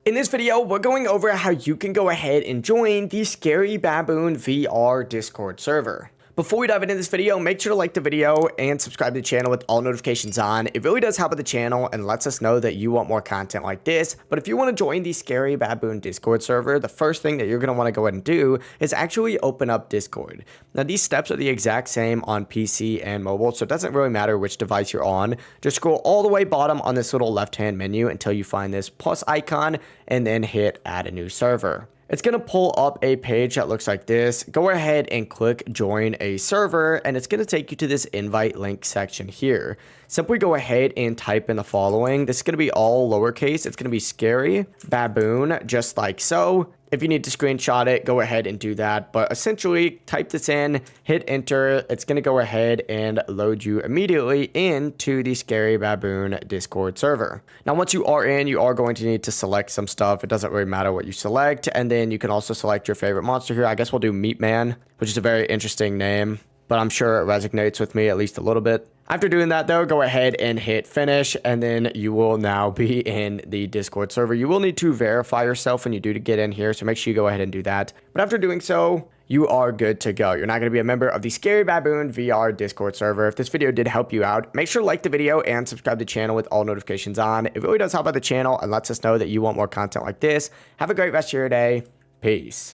In this video, we're going over how you can go ahead and join the Scary Baboon VR Discord server. Before we dive into this video, make sure to like the video and subscribe to the channel with all notifications on. It really does help with the channel and lets us know that you want more content like this. But if you want to join the Scary Baboon Discord server, the first thing that you're going to want to go ahead and do is actually open up Discord. Now, these steps are the exact same on PC and mobile, so it doesn't really matter which device you're on. Just scroll all the way bottom on this little left-hand menu until you find this plus icon and then hit add a new server. It's going to pull up a page that looks like this. Go ahead and click join a server and it's going to take you to this invite link section here. Simply go ahead and type in the following. This is going to be all lowercase. It's going to be Scary Baboon, just like so. If you need to screenshot it, go ahead and do that. But essentially, type this in, hit enter. It's going to go ahead and load you immediately into the Scary Baboon Discord server. Now, once you are in, you are going to need to select some stuff. It doesn't really matter what you select. And then you can also select your favorite monster here. I guess we'll do Meat Man, which is a very interesting name, but I'm sure it resonates with me at least a little bit. After doing that, though, go ahead and hit finish, and then you will now be in the Discord server. You will need to verify yourself when you do to get in here, so make sure you go ahead and do that. But after doing so, you are good to go. You're not going to be a member of the Scary Baboon VR Discord server. If this video did help you out, make sure to like the video and subscribe to the channel with all notifications on. It really does help out the channel and lets us know that you want more content like this. Have a great rest of your day. Peace.